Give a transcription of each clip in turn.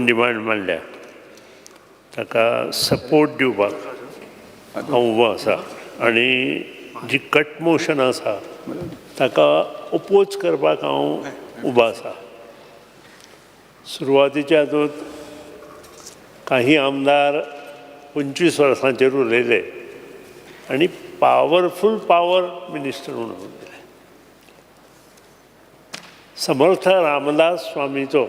Demand मांडल्या ताका support दिवपाक हांव उबो आसा आनी जी कट मोशन आसा ताका ओपोज करपाक हांव उबो आसा. सुरवातीच्या हातूंत काही आमदार 25 वर्सांचेर उलयले आनी पावरफूल पावर मिनिस्टर म्हणून उलयले. समर्थ रामदास स्वामीचो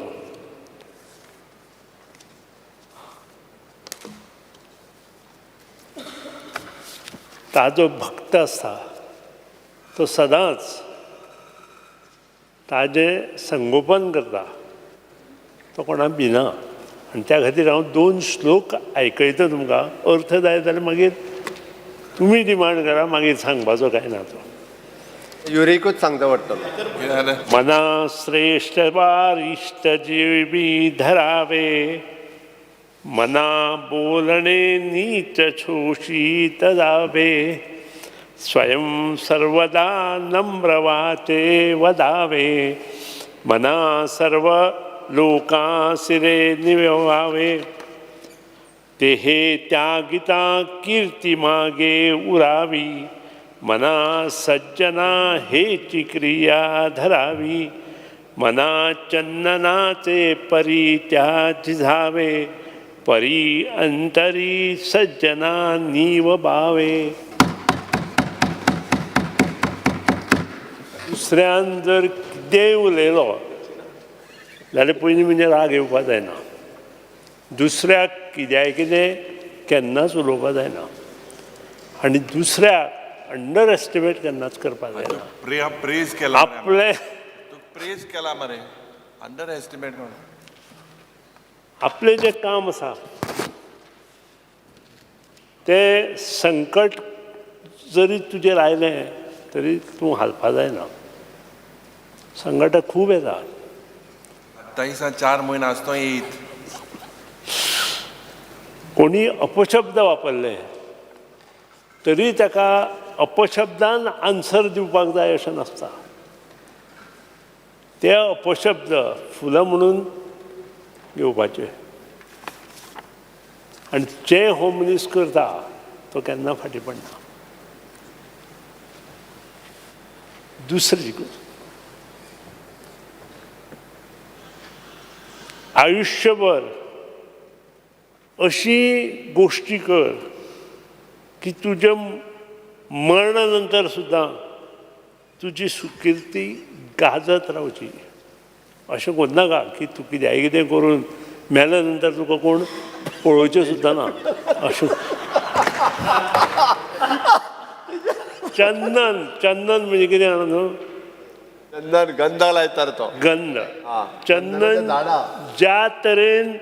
ताजो भक्त आसता तो सदांच ताजें संगोपन करता, तो कोणाक भिना. आनी त्या खातीर हांव 2 श्लोक आयकयता तुमकां. अर्थ जाय जाल्यार मागीर तुमी डिमांड करा, मागीर सांगपाचो काय ना तो. युरिकूच सांगता पडटलो. मना श्रेष्ठ वारिष्ठ जीवी धरावे, मना बोलणे नीच शोषित जावे, स्वयं सर्वदा नम्र वाचे वदावे, मना सर्व लोकां सिरे निववावे, तेहे त्यागिता कीर्ती मागे उरावी, मना सज्जना हेची क्रिया धरावी, मना चंदनाचे परी त्या झिजावे, परी अंतरी सज्जना नीव बावे. दुसऱ्यान जर कितेंय उलयलो जाल्यार पयलीं म्हणजे राग येवपा जायना. दुसऱ्याक कितें केन्नाच उलोवपा जायना आनी दुसऱ्याक अंडर एस्टिमेट केन्नाच करपा जायना. प्रेज केला आपले प्रेज केला मरे, अंडर एस्टिमेट करून आपलें जें काम आसा तें संकट जरी तुजेर आयलें तरी तूं हालपा जायना. संकटां खूब येतात. थंयसान 4 म्हयने आसतो येत. कोणी अपशब्द वापरले तरी ताका अपशब्दान आन्सर दिवपाक जाय अशें नासता. ते अपशब्द फुलां म्हणून घेवपाचे आनी जे होम मिनिस्टर करता तो केन्ना फाटीं पडना. दुसरी आयुश्यभर अशी गोश्टी कर की तुज्या मरणा नंतर सुद्दां तुजी सुकिर्ती गाजत रावची. अशें कोन्नाका की तूं कितें करून मेल्या नंतर तुका कोण पळोवचें सुद्दां ना अशें. चंदन चंदन म्हणजे कितें जाणा न्हू, चंदन गंध लायतात तो. गंध. चंदन ज्या तरेन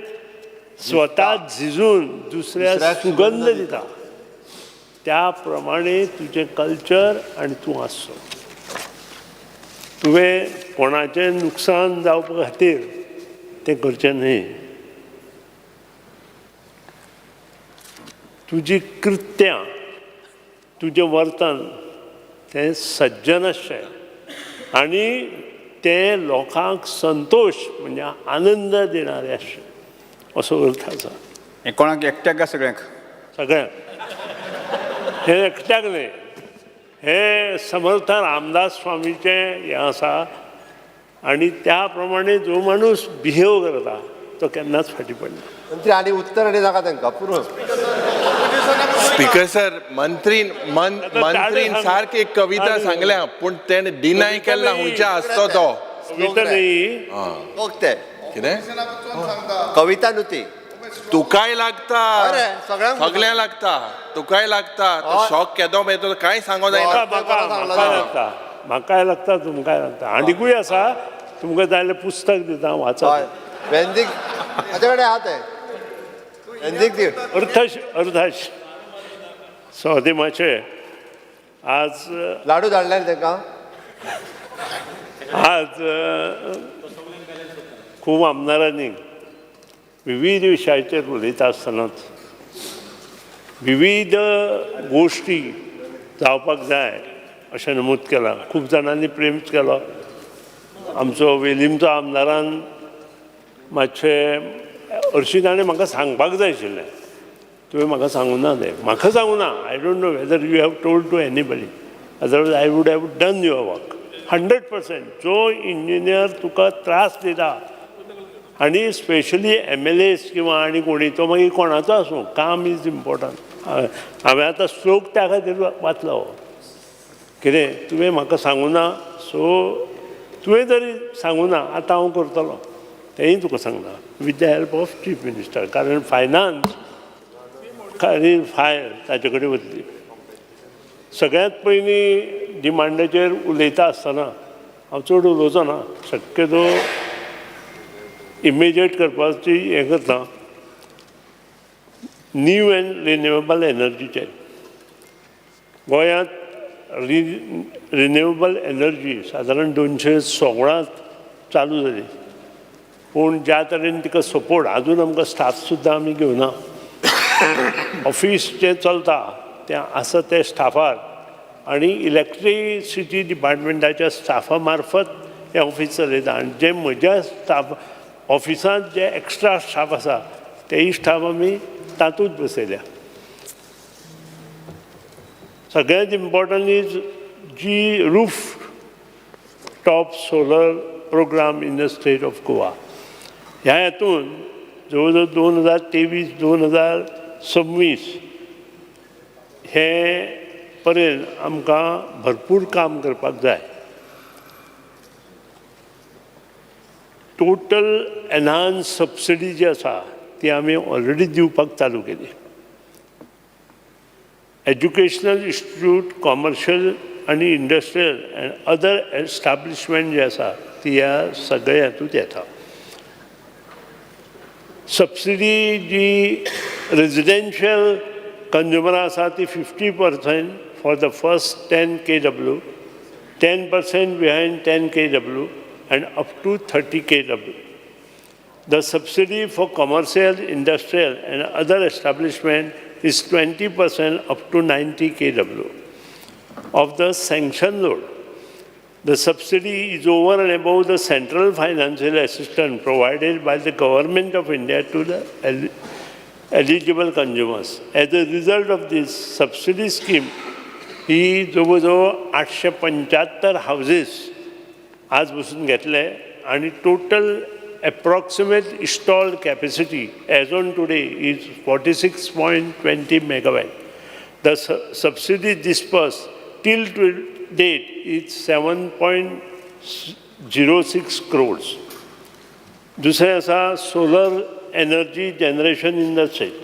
स्वता झिजून दुसऱ्याक सुगंध दिता त्या प्रमाणे तुजें कल्चर आनी तूं आसचो. तुवें कोणाचें नुकसान जावपा खातीर तें करचें न्हय. तुजी कृत्यां तुजें वर्तन तें सज्जन आसचें आनी तें लोकांक संतोष म्हणजे आनंद दिणारें आसचें असो अर्थ आसा. हें कोणाक एकट्याक काय सगळ्यांक? सगळ्यांक. हें एकट्याक न्हय, हे समर्थ रामदास स्वामीचें हें आसा आनी त्या प्रमाणे जो माणूस बिहेव करता तो केन्नाच फाटीं पडना. मंत्री आनी उत्तर आनी नाका तांकां पुरो. स्पीकर सर, मंत्रीन सारकी एक कविता सांगल्या पूण तेणे डिनाय केला हुंयच्या आसतो तो. ते कितें कविता न्हू ती. तुकाय लागता, सगळ्यांक लागता, तुकाय लागता. शॉक केदो मेळटो कांय सांगो जायना. म्हाकाय लागता, तुमकाय लागता. आनीकूय आसा, तुमकां जाय जाल्यार पुस्तक दिता वाचा. वेंदीक म्हाजे कडेन आहा तें. वेंदीक दी. अर्थाश सो ते मातशें आज लाडू धाडले तांकां. आज खूब आमदारांनी विविध विशयाचेर उलयता आसतनाच विविध गोश्टी जावपाक जाय अशें नमूद केलां. खूब जाणांनी प्रेमच केलो. आमचो वेलीमचो आमदारान मातशें हर्षिताणें म्हाका सांगपाक जाय आशिल्लें, तुवें म्हाका सांगूं ना तें. म्हाका सांगूं ना. I don't know whether you have told to anybody. Otherwise I would have done your work 100%. जो इंजिनियर तुका त्रास दिता आनी स्पेशली MLAs किंवा आनी कोणी, तो मागीर कोणाचो आसूं, काम इज इम्पॉर्टंट. हांवें आतां श्लोक त्या खातीर वाचलो. कितें तुवें म्हाका सांगूं ना, सो तुवें जरी सांगूं ना आतां हांव करतलों. तेंय तुका सांगना with the help of chief minister. कारण फायनान्स खाली फायल ताचे कडेन वतली. सगळ्यांत पयलीं डिमांडाचेर उलयता आसतना हांव चड उलोवचो ना. शक्यतो इमिजिएट करपाची हें करता. न्यू एंड रिन्युएबल एनर्जीचेर गोंयांत रिन्युएबल एनर्जी सादारण 216 चालू जाली. पूण ज्या तरेन तिका सपोर्ट अजून आमकां स्टाफ सुद्दां आमी घेवना. ऑफिस जें चलता तें आसा ते स्टाफार आनी इलेक्ट्रिसिटी डिपार्टमेंटाच्या स्टाफा मार्फत हें ऑफिस चलयता. आनी जे म्हज्या स्टाफ ऑफिसांत जे एक्स्ट्रा स्टाफ आसा तेय स्टाफ आमी तातूंत बसयल्या. सगळ्यांत important is the roof top solar program in the state of Goa. ह्या हेतून जवळ जवळ 2023-2026 हे पर्यंत आमकां भरपूर काम करपाक जाय. टोटल एनहान्स सबसिडी जी आसा ती आमी ऑलरेडी दिवपाक चालू केली. एज्युकेशनल इन्स्टिट्यूट, कॉमर्शियल आनी इंडस्ट्रियल एंड अदर एस्टाब्लिशमेंट जे आसा ती ह्या सगळ्या हेतूंत येता. सबसिडी जी रेजिडेन्शियल कंज्युमरां आसा ती 50% for the first 10 kW, 10% behind 10 kW and up to 30 kW. The subsidy for commercial, industrial and other establishment is 20% up to 90 kW of the sanction load. The subsidy is over and above the central financial assistance provided by the Government of India to the eligible consumers. As a result of this subsidy scheme, ही जवळजवळ 875 houses आज बसून घेतले आणि total approximate installed capacity as on today is 46.20 megawatt. The subsidy dispersed till date is 7.06 crores. दूसरे आसा solar energy generation in the state.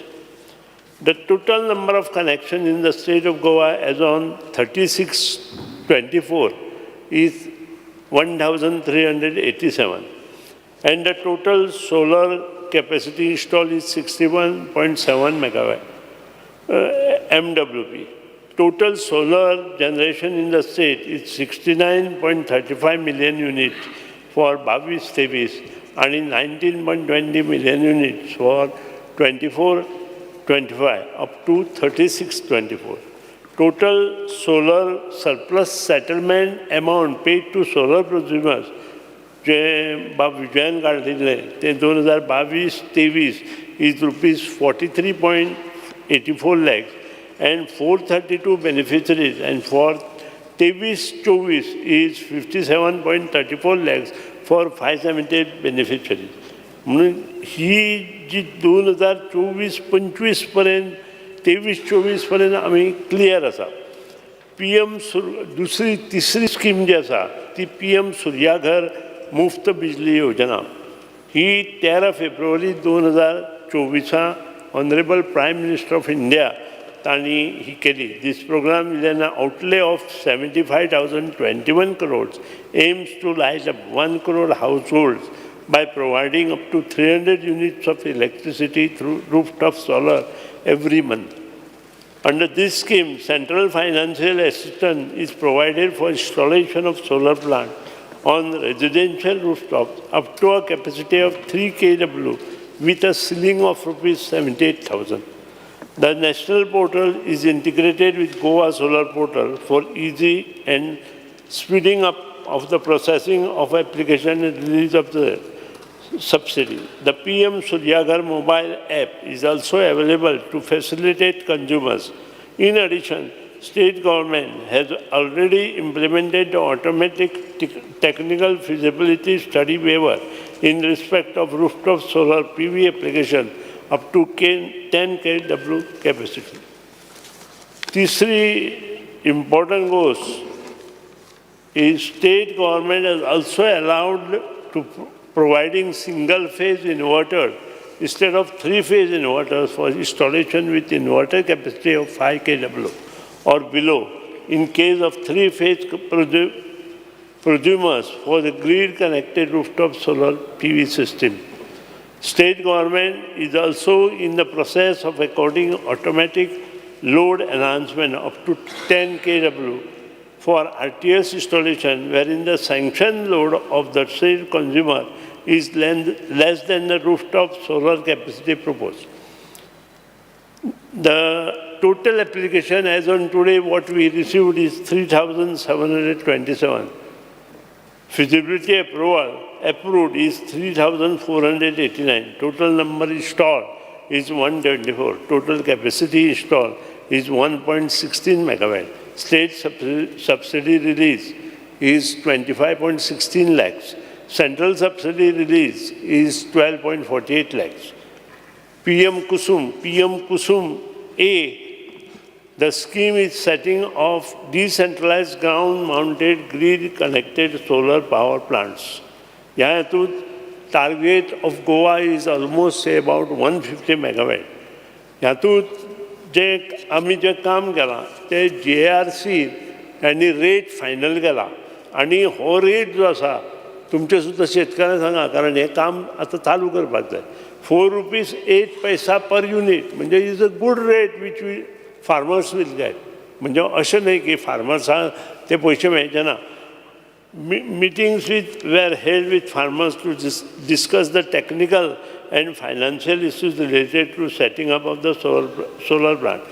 The total number of connections in the state of Goa as on 36/24 is 1,387. And the total solar capacity installed is 61.7 megawatt MWP. Total solar generation in the state is 69.35 million units for 22-23 and 19.20 million units for 24-25 up to 36-24. Total solar surplus settlement amount paid to solar prosumers जे बाब विजयान काडिल्ले ते 2022-23 is rupees 43.84 lakhs and 432 beneficiaries, and for 23-24 is 57.34 lakhs for 578 beneficiaries. म्हणून ही जी 2024-25 पर्यंत 23-24 पर्यंत आमी clear आसा. PM तिसरी स्कीम जी आसा ती PM सूर्याघर मुफ्त बिजली योजना ही 13 फेब्रुवारी 2024 honourable prime minister of India तांणी ही केली. This program is an outlay of 75,021 crores, aims to light up 1 crore households by providing up to 300 units of electricity through rooftop solar every month. Under this scheme, central financial assistance is provided for installation of solar plant on residential rooftops up to a capacity of 3 kW with a ceiling of rupees 78,000. The national portal is integrated with Goa Solar Portal for easy and speeding up of the processing of application and release of the subsidy. The PM Suryaghar mobile app is also available to facilitate consumers. In addition, state government has already implemented the automatic technical feasibility study waiver in respect of rooftop solar PV application up to 10 kW capacity. तीसरी important goes is state government has also allowed to providing single-phase inverter instead of three-phase inverters for installation with inverter capacity of 5 kW or below in case of three-phase prosumers for the grid-connected rooftop solar PV system. State government is also in the process of according automatic load enhancement up to 10 kW for RTS installation, wherein the sanctioned load of the state consumer is less than the rooftop solar capacity proposed. The total application as on today, what we received is 3,727. Feasibility approval approved is 3,489. Total number installed is 124. Total capacity installed is 1.16 megawatt. State subsidy release is 25.16 lakhs. Central subsidy release is 12.48 lakhs. PM Kusum A, the scheme is setting of decentralized ground-mounted grid-connected solar power plants. Yeah, target of Goa is almost say about 150 megawatt. Yatut जे आम्ही जे काम केलां ते JRC यांनी rate final केला आणि हो रेट जो आसा तुमचे सुद्दां शेतकारांक सांगा कारण हे काम आतां चालू करपाक जाय. ₹4.08 पर युनिट म्हणजे is a good rate which we farmers will get. म्हणजे अशें न्हय की फार्मर्सांक ते पयशे मेळचे ना. Meetings were held with farmers to discuss the technical and financial issues related to setting up of the solar plant.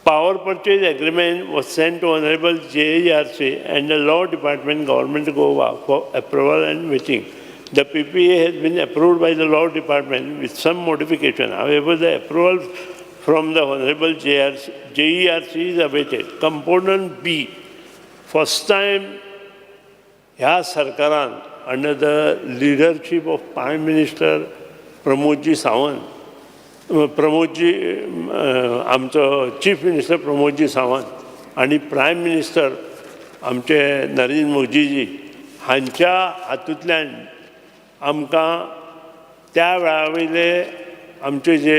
Power purchase agreement was sent to Honorable JERC and the Law Department, Government of Goa for approval and meeting. The PPA has been approved by the Law Department with some modification. However, the approval from the Honorable JERC is awaited. Component B, first time ह्या सरकारान under the leadership of prime minister प्रमोदजी सावंत आमचो chief minister प्रमोदजी सावंत आणि prime minister आमचे नरेंद्र मोदीजी हांच्या हातूंतल्यान आमकां त्या वेळा वयले आमचे जे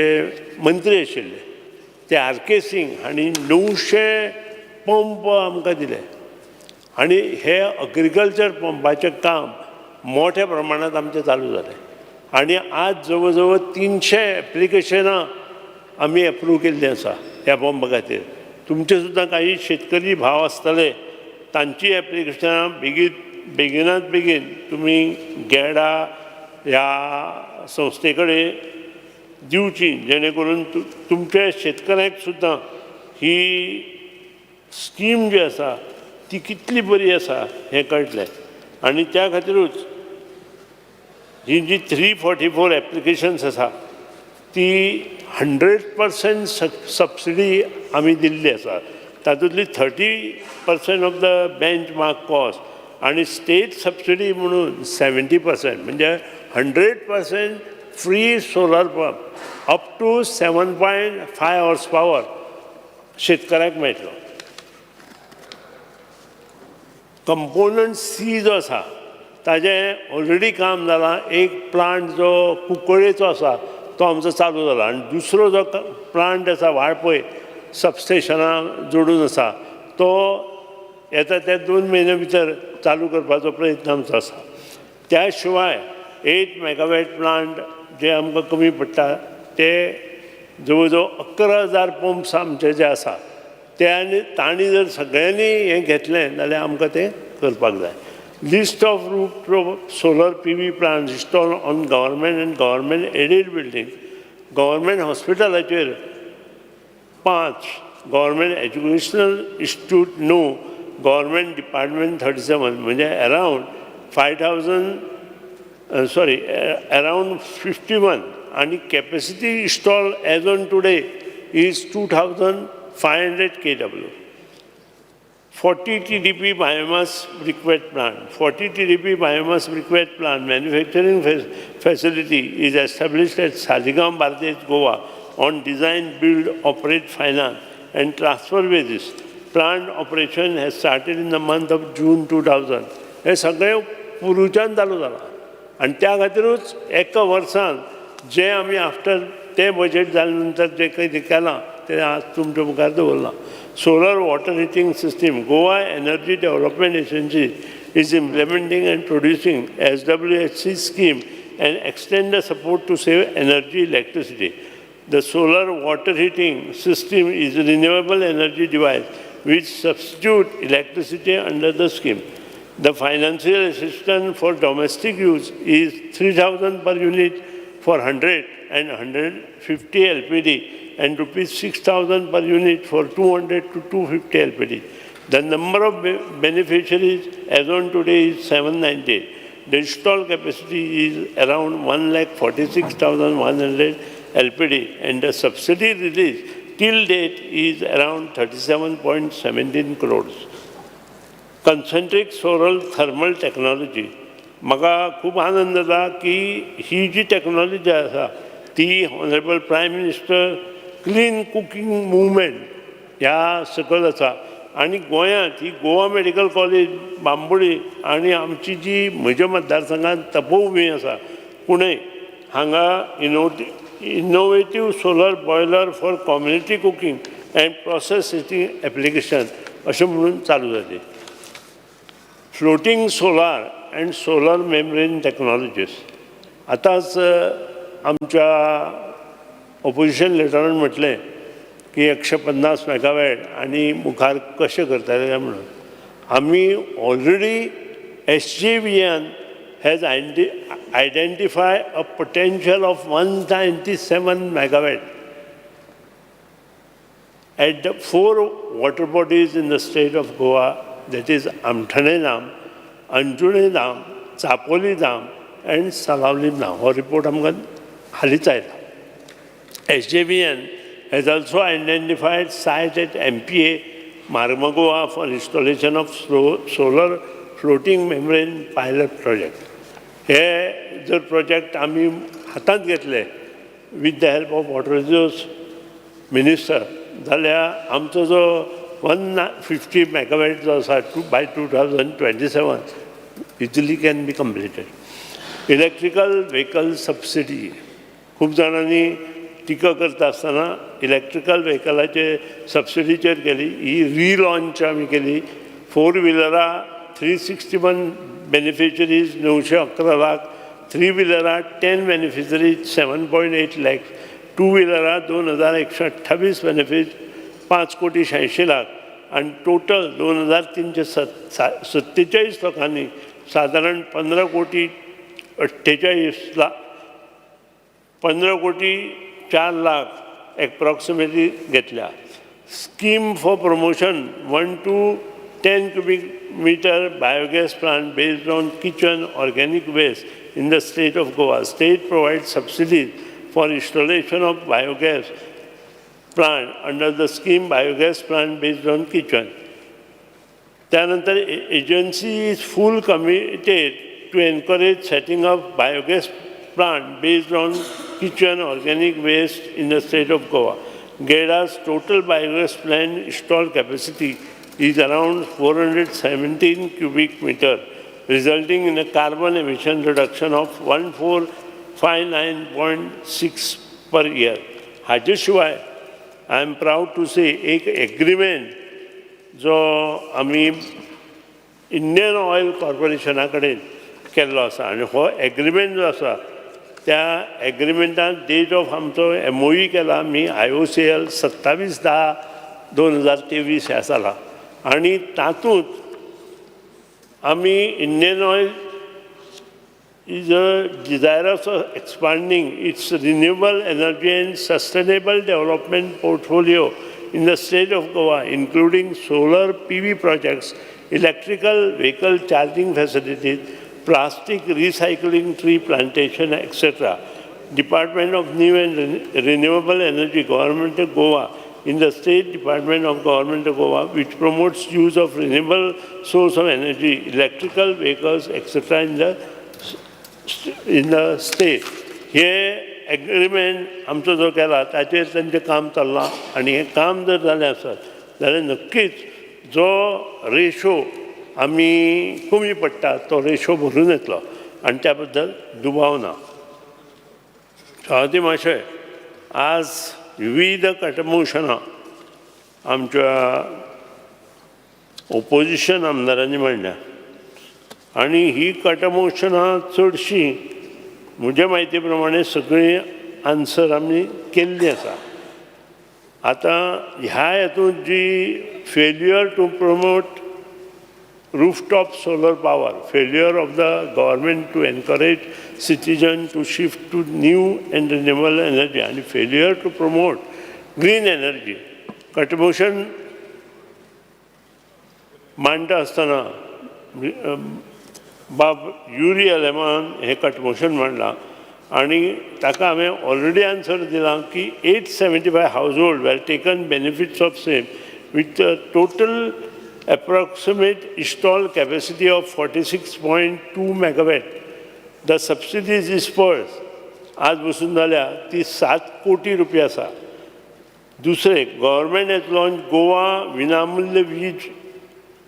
मंत्री आशिल्ले ते RK सिंग हांणी 900 पंप आमकां दिले आणि हे अग्रिकल्चर पंपाचें काम मोठ्या प्रमाणात आमचें चालू जालें आणि आज जवळ जवळ 300 एप्लिकेशनां आमी एप्रूव केल्लीं आसा ह्या पंपा खातीर. तुमचे सुद्दां काही शेतकरी भाव आसतले तांची एप्लिकेशनां बेगिनात बेगीन तुमी गेडा ह्या संस्थे कडेन दिवची जेणे करून तुमच्या शेतकऱ्यांक सुद्दां ही स्कीम जी आसा ती कितली बरी आसा हें कळटलें. आनी त्या खातीरूच ही जी 344 एप्लिकेशन्स आसा ती 100% सबसिडी आमी दिल्ली आसा. तातूंतली 30% of the benchmark cost आनी स्टेट सबसिडी म्हणून 70% म्हणजे 100% free solar pump up to 7.5 horse power शेतकऱ्याक मेळटलो. कंपोनंट C जो आसा ताजें ऑलरेडी काम जालां. एक प्लांट जो कुंकळ्ळेचो आसा तो आमचो चालू जाला आनी दुसरो जो प्लांट आसा वाळपय सबस्टेशनां जोडून आसा तो येता त्या 2 म्हयन्या भितर चालू करपाचो प्रयत्न आमचो आसा. त्या शिवाय 8 मेगावॅट प्लांट जे आमकां कमी पडटा ते जवळ जवळ 11,000 पंप्स आमचे जे आसा ते आनी तांणी जर सगळ्यांनी हें घेतलें जाल्यार आमकां तें करपाक जाय. List of roof solar PV plants install on government and government aided building. Government हॉस्पिटलाचेर 5, government educational institute 9, government department 37 म्हणजे around 5,000 around 51, and capacity installed as on today is 2,500 kW. 40 TDP biomass briquette plant. 40 TDP biomass briquette plant manufacturing facility is established at Saligam, Bardej, Goa on design, build, operate, finance and transfer basis. Plant operation has started in the month of June 2000. हे सगळें पुरुच्यान चालू जाला आनी त्या खातीरूच एका वर्सान जे आमी आफ्टर ते बजेट जाले नंतर जे कितें केलां तें आज तुमच्या मुखार दवरलां. Solar water heating system. Goa Energy Development Agency is implementing and producing SWHC scheme and extend the support to save energy, electricity. The solar water heating system is a renewable energy device which substitute electricity under the scheme. The financial assistance for domestic use is 3,000 per unit for 100 and 150 LPD and rupees 6,000 per unit for 200 to 250 LPD. The number of beneficiaries as on today is 790. The installed capacity is around 1,46,100 LPD and the subsidy release till date is around 37.17 crores. Concentric solar thermal technology. म्हाका खूब आनंद जाता की ही जी technology आसा ती honourable prime minister clean cooking movement ह्या सकयल आसा आनी गोंयांत ही गोवा मेडिकल कॉलेज बांबोळी आनी आमची जी म्हज्या मतदारसंघांत तपोवणी आसा पुणे हांगा innovative solar boiler for community cooking and process heating application अशें म्हणून चालू जाली. Floating solar and solar membrane technologies. आतांच आमच्या ऑपोजिशन लिडरान म्हटलें की 150 मेगावॅट आनी मुखार कशें करतले काय म्हणून. आमी already SJVN has identified a potential of 197 megawatt at the 4 water bodies in the state of Goa, that is Amthane Dam, Anjune Dam, Chapoli Dam and Salavli Dam. Our report आमकां हालींच आयला. SJVN has also identified site at MPA, Marmagoa for installation of solar floating membrane pilot project. हे जर project आमी हातांत घेतले with the help of water resource minister जाल्यार आमचो जो 150 मेगावॅट जो आसा by 2027 easily can be completed. Electrical vehicle subsidy. खूब जाणांनी टिका करता आसतना इलेक्ट्रिकल व्हेकलाचे सबसिडीचेर केली. ही रिलॉन्च आमी केली. 4 व्हिलरां 361 beneficiaries 911 lakh, 3 व्हिलरां 10 beneficiaries 7.8 lakh, 2 व्हिलरां 2,128 benefit 5,86 lakh आणि टोटल 2,347 लोकांनी साधारण 15,48,04 लाख एप्रॉक्सिमेटली घेतल्या. Scheme for promotion 1 to 10 cubic meter biogas plant based on kitchen organic waste in the state of Goa. State provides subsidies for installation of biogas plant under the scheme biogas plant based on kitchen. Thereafter, agency is full committed to encourage setting up biogas plant based on kitchen organic waste in the state of Goa. GEDA's total biogas plant installed capacity is around 417 cubic meter, resulting in a carbon emission reduction of 1459.6 per year. हाजे शिवाय I am proud to से एक agreement जो आमी Indian oil कॉर्पोरेशना कडेन केल्लो आसा आनी हो एग्रीमेंट जो आसा त्या एग्रीमेंटान डेट ऑफ आमचो MOU केला आमी IOCL 27/10/2023 ह्या साला आणि तातूंत आमी Indian oil is desirous of expanding its renewable energy and sustainable development portfolio in the state of Goa, including solar PV projects, electrical vehicle charging facilities, plastic recycling, tree plantation, etc. Department of New and Renewable Energy, Government of Goa, in the State Department of Government of Goa, which promotes use of renewable source of energy, electrical vehicles, etc. in the state. हे agreement आमचो जो केला ताचेर तांचें काम चल्लां आनी हें काम जर जालें आसत जाल्यार नक्कीच जो रेशो आमी कमी पडटा तो रेशो भरून येतलो आनी त्या बद्दल दुबाव ना. सभापती महाशय, आज विविध कटमोशनां आमच्या ओपोजिशन आमदारांनी मांडल्या आनी ही कटमोशनां चडशीं म्हज्या म्हायती प्रमाणे सगळी आन्सर आमी केल्ली आसा. आतां ह्या हेतूंत जी failure to promote rooftop solar power, failure of the government to encourage citizens to shift to new and renewable energy, and failure to promote green energy. कटमोशन मांडटा आसतना बाब युरी एलेमान हे कटमोशन मांडलां आनी ताका हांवें ऑलरेडी आन्सर दिलां की 875 households were taken benefits of same with total approximate installed capacity of 46.2 megawatt. The subsidies dispersed आज बसून जाल्या ती 7 कोटी रुपया आसा. दुसरे, गव्हर्मेंट हॅज लॉन्च गोवा विनामूल्य वीज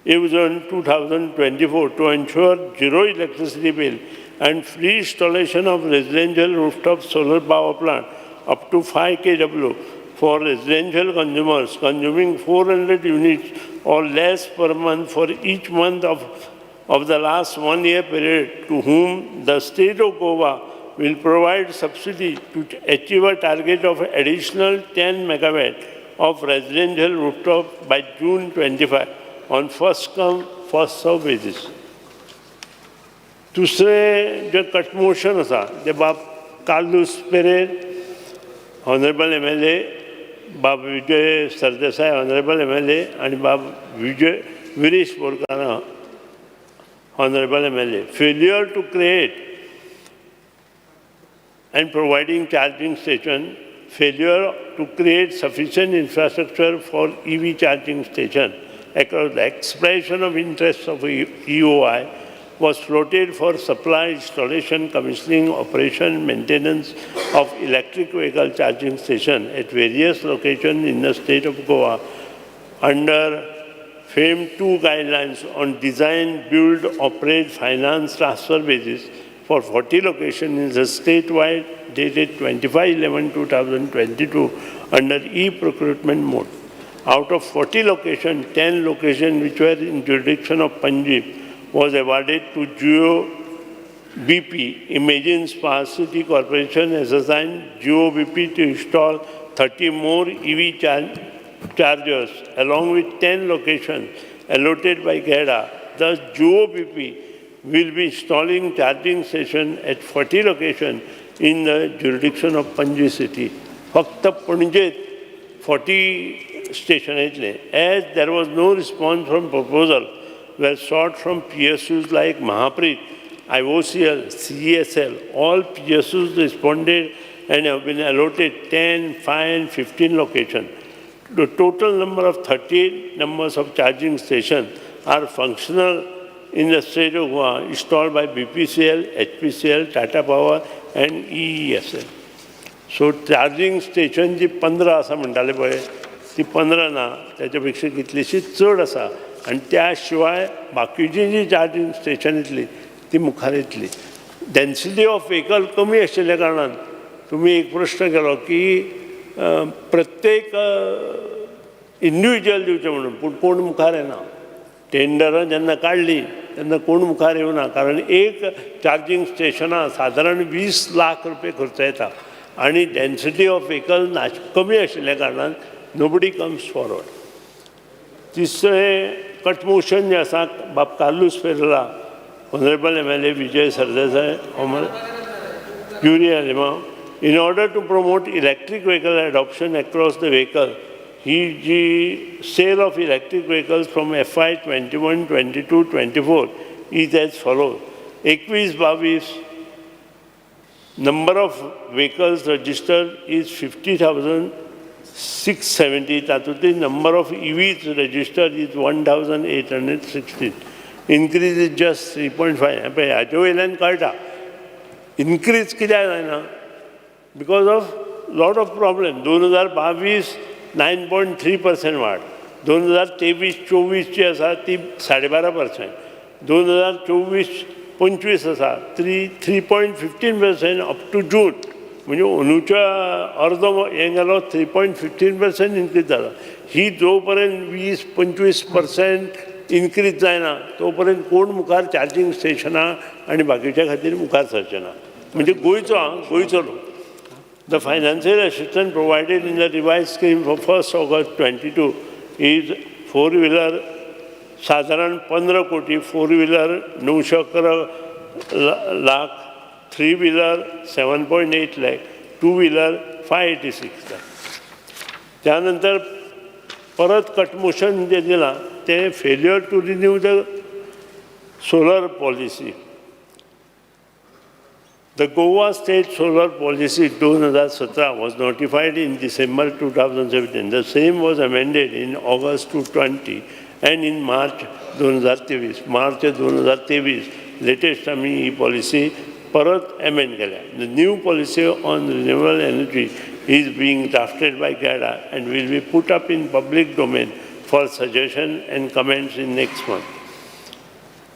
येवजण 2024 to ensure zero electricity bill and free installation of residential rooftop solar power plant up to 5 kW for residential consumers consuming 400 units or less per month for each month of the last 1 year period, to whom the state of Goa will provide subsidy to achieve a target of additional 10 megawatt of residential rooftop by June 25 on first come, first serve basis. दुसरे जे कटमोशन आसा ते बाब Carlos Pierre, honourable MLA, बाब Vijay Sardesai, honourable MLA, आणि बाब विरेश बोरकारा, honourable MLA. Failure to create and providing charging station, failure to create sufficient infrastructure for EV charging station across the expression of interest of EOI was floated for supply, installation, commissioning, operation, maintenance of electric vehicle charging station at various locations in the state of Goa under FAME 2 guidelines on design, build, operate, finance, transfer basis for 40 locations in the statewide dated 25/11/2022 under e-procurement mode. Out of 40 locations, 10 locations which were in jurisdiction of Panjim was awarded to Jio BP. Imagine Smart City Corporation has assigned Jio BP to install 30 more EV chargers along with 10 locations allotted by GEDA. Thus, Jio BP will be installing charging stations at 40 locations in the jurisdiction of Panji city. फक्त पणजेत 40 station येतले. As there was no response from proposal were sought from PSUs like Mahapreet, IOCL, CESL. All PSUs responded and have been allotted 10, 5 and 15 locations. The total number of 38 numbers of charging stations are functional in the state of Goa, installed by BPCL, HPCL, Tata Power and EESL. So charging station जी 15 आसा म्हणटाले पळय ती 15 ना, त्याच्यापेक्षा कितलीशीच चड आसा आणि त्या शिवाय बाकीची जी चार्जिंग स्टेशन येतली ती मुखार येतली. डेन्सिटी ऑफ व्हेकल कमी आशिल्ल्या कारणान तुम्ही एक प्रश्न केलो की प्रत्येक इंडिव्हिज्युअल दिवचें म्हणून, पूण कोण मुखार येना. टेंडरां जेन्ना काडली तेन्ना कोण मुखार येवना, कारण एक चार्जिंग स्टेशनां सादारण 20 लाख रुपये खर्च येता आणि डेन्सिटी ऑफ व्हेकल कमी आशिल्ल्या कारणान नोबडी कम्स फॉरवर्ड. तिसरें कटमोशन जें आसा बाब Carlos Pereira, honourable MLA Vijay Sardesai, Yuri Alemao. In order to promote electric vehicle adoption across the vehicle, the sale of electric vehicles from FY 21, 22, 24 is as follows. 21-22 number of vehicles registered is 50,670. तातूंतली number of EVs registered is 1,816. Increase is just 3.5. पळय हाचे वयल्यान कळटा increase कित्याक जायना because of lot of problem. 2022 9.3% वाड, 2023-24 जी आसा ती 12.5%, 2024-25 आसा 3.15% अप टू जून, म्हणजे अंदूच्या अर्दो हें गेलो 3.15% इन्क्रीज जाला. ही जो पर्यंत 20-25% इन्क्रीज जायना तो पर्यंत कोण मुखार चार्जिंग स्टेशनां आनी बाकीच्या खातीर मुखार सरचेना. म्हणजे गोंयचो लोक. The financial assistance provided in the revised scheme for 1st August 22 is four-wheeler साधारण 15 कोटी, four wheeler 911 lakh, three wheeler 7.8 lakh, two wheeler 586 lakh. त्यानंतर परत कटमोशन जे दिलां ते failure to renew the solar policy. The Goa State Solar Policy 2017 was notified in December 2017. The same was amended in August 2020 and in March 2023. March 2023, latest आमी ही policy परत amend केल्या. The new policy on renewable energy is being drafted by GADA and will be put up in public domain for suggestion and comments in next month.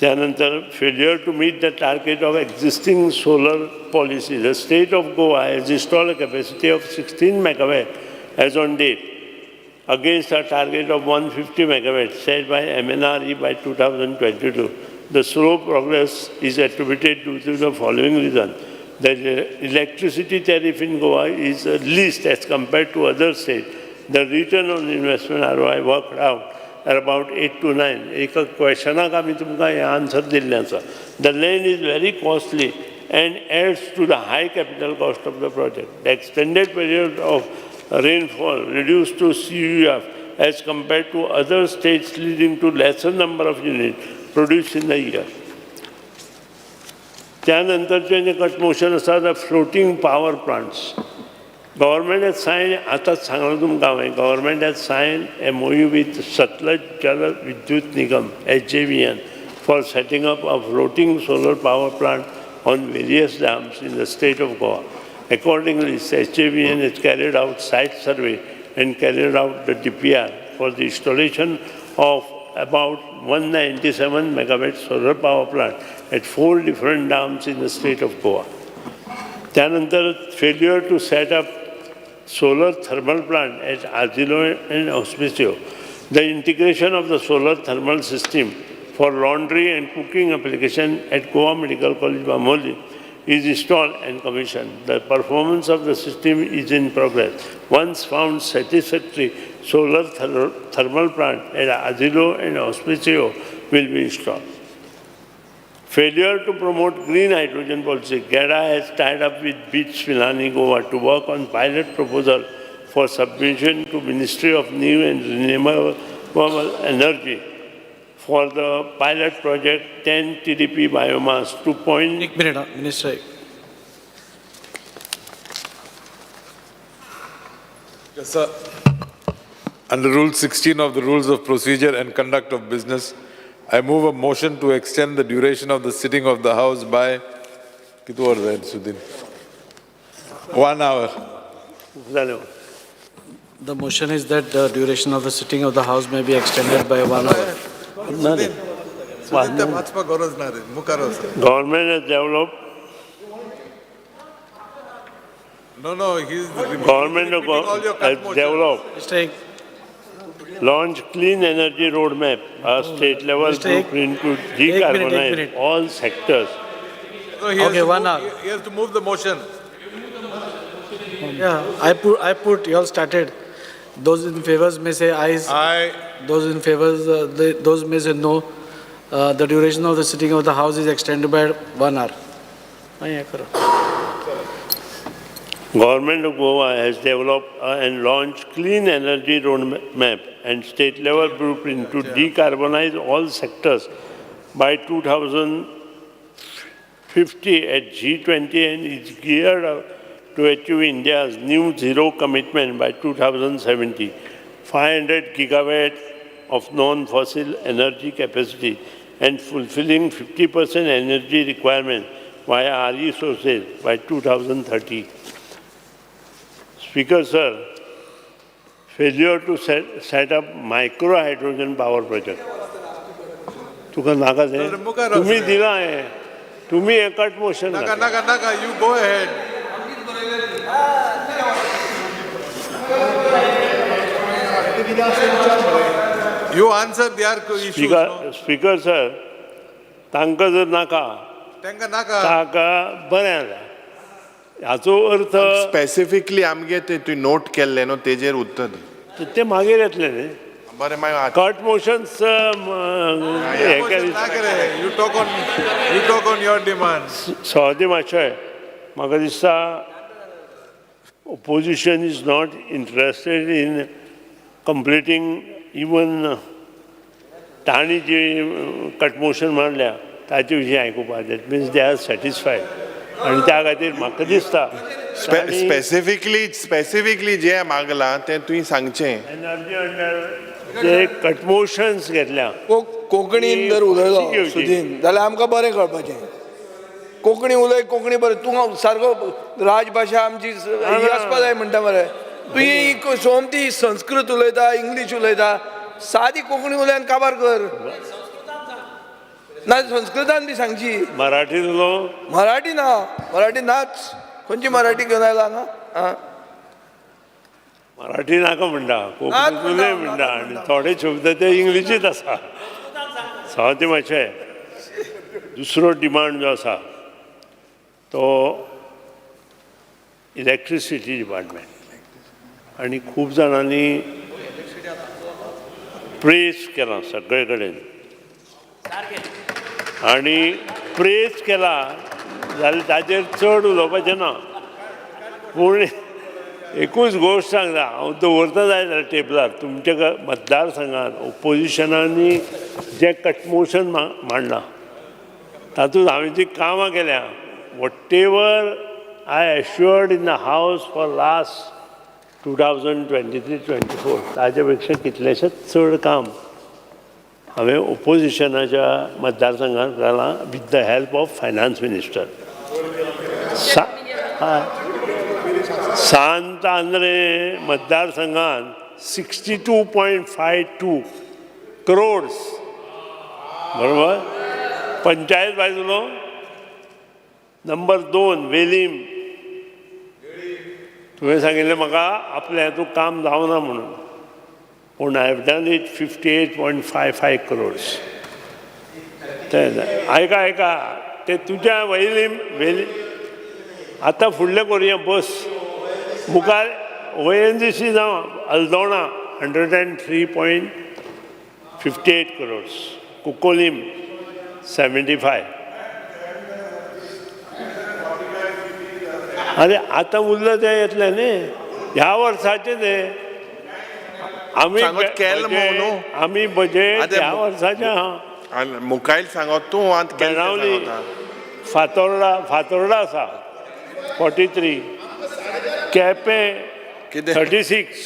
त्यानंतर failure to meet the target of existing solar policy. The state of Goa has installed a capacity of 16 megawatt as on date against a target of 150 megawatt set by MNRE by 2022. The slow progress is attributed to the following reason. The electricity tariff in Goa is least as compared to other states. The return on investment ROI worked out at about 8 to 9. एक क्वेश्चनाक आमी तुमकां हे answer दिल्लें आसा. The land is very costly and adds to the high capital cost of the project. The extended period of rainfall reduced to CUF as compared to other states, leading to lesser number of units produced in the year. त्यानंतरचे जे cut motion आसा the floating power plants. Government has signed, आतांच सांगलो तुमकां हांवें, government has signed MOU with Satluj Jal Vidyut Nigam (SJVN) for setting up a floating solar power plant on various dams in the state of Goa. Accordingly, SJVN has carried out site survey and carried out the DPR for the installation of about 197 megawatt solar power plant at 4 different dams in the state of Goa. त्यानंतर failure to set up solar thermal plant at Azilo and Auspicio. The integration of the solar thermal system for laundry and cooking application at Goa Medical College, Bamoli is installed and commissioned. The performance of the system is in progress. Once found satisfactory, solar thermal plant at Azilo and Auspicio will be installed. Failure to promote green hydrogen policy. GADA has tied up with BITS Pilani Goa to work on pilot proposal for submission to Ministry of New and Renewable Energy for the pilot project 10 TDP biomass 2. एक minute minister. Yes, sir. Under Rule 16 of the Rules of Procedure and Conduct of Business, I move a motion to extend the duration of the sitting of the House by 1 hour. The motion is that the duration of the sitting of the House may be extended by 1 hour. Government has developed. No, he's Government has developed. Mistake. Launch clean energy roadmap, a state level blueprint to decarbonize all sectors. No, Okay, 1 hour. He has to move the motion. Yeah, I put, you all started. Those in favors may say ayes. Aye. Those in favors, those may say no. The duration of the sitting of the House is extended by 1 hour. Government of Goa has developed and launched clean energy roadmap and state level blueprint to decarbonize all sectors by 2050 50 at G20 and is geared up to achieve India's new zero commitment by 2070, 500 gigawatt of non-fossil energy capacity and fulfilling 50% energy requirement via RE sources by 2030. Speaker, sir, failure to set up micro hydrogen power project. तुका नाका तें? तुम्ही दिला आहे. तुम्ही एकट motion Naga, you go ahead. You answer their issues. no? Speaker sir, तांकां जर नाका Tenga naga. ताका बरें जाता. हाचो अर्थ स्पेसिफिकली आमगे ते तुवें नोट केल्ले न्हू तेजेर उत्तर दी. ते मागीर येतले न्ही. बरें मागीर cut motions You talk on your demands. सवादी मातशें म्हाका दिसता opposition is not interested in completing even तांणी जी कट मोशन मांडल्या ताचे विशीं आयकुपा. That means they are satisfied आनी त्या खातीर म्हाका दिसता स्पेसिफिकली जे मागला ते तुवें सांगचें. एनर्जी अंडर जे कट मोशन्स घेतल्या कोंकणीन जर उलयलो सुदीन जाल्यार आमकां बरें कळपाचें. कोंकणी उलय, कोंकणी बरें. तूं सारको राजभाशा आमची ही आसपा जाय म्हणटा मरे. तुवें सोमती संस्कृत उलयता, इंग्लीश उलयता, सादी कोंकणी उलयन काबार कर. ना संस्कृतान बी सांगची. मराठीन उलोव. मराठी ना, मराठी नाच. खंयची मराठी घेवन आयला हांगा? मराठी नाका म्हणटा, कोंकणीत उलय म्हणटा आनी थोडे शब्द ते इंग्लिशीत आसा. सावती मातशें दुसरो डिमांड जो आसा तो इलेक्ट्रिसिटी डिपार्टमेंट आनी खूब जाणांनी प्रेस केला सगळे कडेन आनी प्रेस केला जाल्यार ताजेर चड उलोवपाचें ना. पूण एकूच गोश्ट सांगता, हांव दवरता जाय जाल्यार टेबलार तुमच्या मतदारसंघात ओपोजिशनांनी जे कटमोशन मांडलां तातूंत हांवें जीं कामां केल्या, what ever I एश्युअर्ड in the हावस फॉर लास्ट 2023-24 ताजे पेक्षा कितलेशेच चड काम हांवें ओपोजिशनाच्या मतदारसंघात केलां with the help of finance minister. सांत आंद्रे मतदारसंघात 62.52 crores बरोबर. पंचायत बाजूलो नंबर 2 वेलीम. तुवें सांगिल्लें म्हाका आपल्या हातूंत काम जावना म्हणून, पूण I have done it 58.55 crores. ऐका ते तुज्या वेलीम आतां फुडलें करुया. बस मुखार ONGC जावं अल्दोणा 103.58 crores, कुकोलीम 75. अरे आतां उरलं ते येतलें न्ही ह्या वर्साचें तें. आमी बजेट ह्या वर्साचें आहा. मुखायल सांगो तूं आतां बेनावली फातोर्डा आसा 43, केपें 36.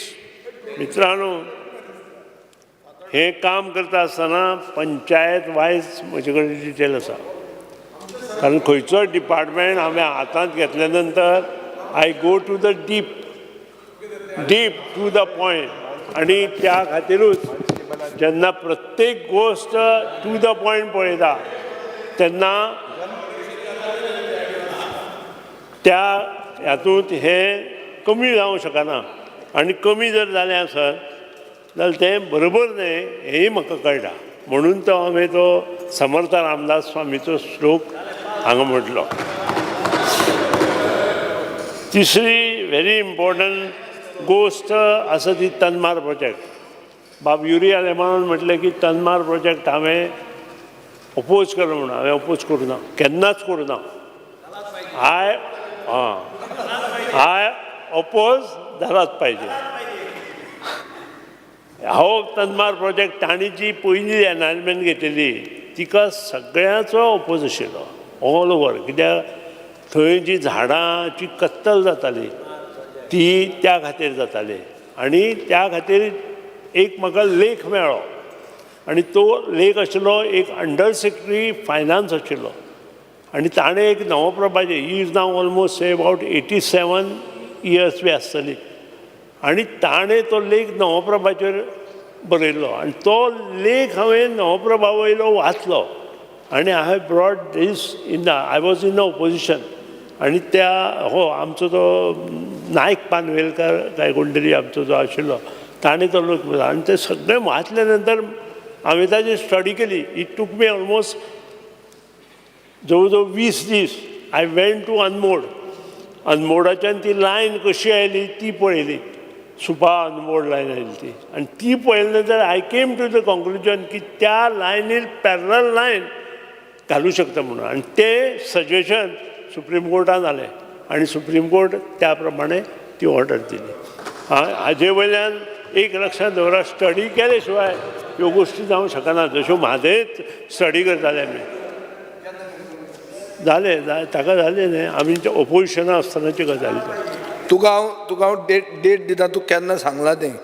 मित्रांनो, हे काम करता आसतना पंचायत वायज म्हजे कडेन डिटेल आसा. कारण खंयचोय डिपार्टमेंट हांवें हातांत घेतल्या नंतर I go to the deep to the point. आनी त्या खातीरूच जेन्ना प्रत्येक गोश्ट टू द पॉयंट पळयता तेन्ना त्या हातूंत हें कमी जावंक शकना. आनी कमी जर जालें आसत जाल्यार तें बरोबर न्ही हेंय म्हाका कळटा. म्हणून तो हांवें तो समर्थ रामदास स्वामीचो श्लोक हांगा म्हटलो. तिसरी व्हेरी इम्पॉर्टंट गोश्ट आसा ती तनमार प्रोजेक्ट. बाब युरिया लेमाळोन म्हटलें की तनमार प्रोजेक्ट हांवें अपोज केलो म्हणून. हांवें अपोज करूं ना, केन्नाच करूं ना. आय अपोज जालाच पाहिजे. हो तनमार प्रोजेक्ट तांणी जी पयली एनायनमेंट घेतलेली तिका सगळ्यांचो अपोज आशिल्लो. All over. कित्याक थंय जी झाडांची कत्तल जाताली ती त्या खातीर जाताली आनी त्या खातीर एक म्हाका लेख मेळ्ळो आनी तो लेख आशिल्लो एक अंडर सेक्रेटरी फायनान्स आशिल्लो आनी ताणें एक नवप्रभाचे ही इज नाव almost say about 87 years be आसतली आनी ताणें तो लेख नवप्रभाचेर बरयल्लो आनी तो लेख हांवें नवप्रभा वयलो वाचलो आनी I have brought this in the I was in the opposition आनी त्या आमचो तो नायक पानवेलकार काय कोण तरी आमचो जो आशिल्लो ताणें तो लोक आनी ते सगळें वाचले नंतर हांवें ताची स्टडी केली. इट टूक मी ऑलमोस्ट जवळ जवळ 20 दीस. I went to Anmod. अनमोडाच्यान ती लायन कशी आयली ती पळयली. सुपा अनमोड लायन आयली ती आनी ती पळयले नंतर I came to the conclusion की त्या लायनीर पॅरल लायन घालूं शकता म्हणून आनी तें सजेशन सुप्रीम कोर्टान जालें आनी सुप्रीम कोर्ट त्या प्रमाणे ती ऑर्डर दिली. हाजे वयल्यान एक लक्षांत दवरा स्टडी केले शिवाय ह्यो गोश्टी जावंक शकना. जश्यो म्हादेच स्टडी करताले आमी जालें ताका जालें न्ही आमी ओपोजिशना आसतनाची गजाली. तुका हांव डेट दिता तूं केन्ना सांगलां तें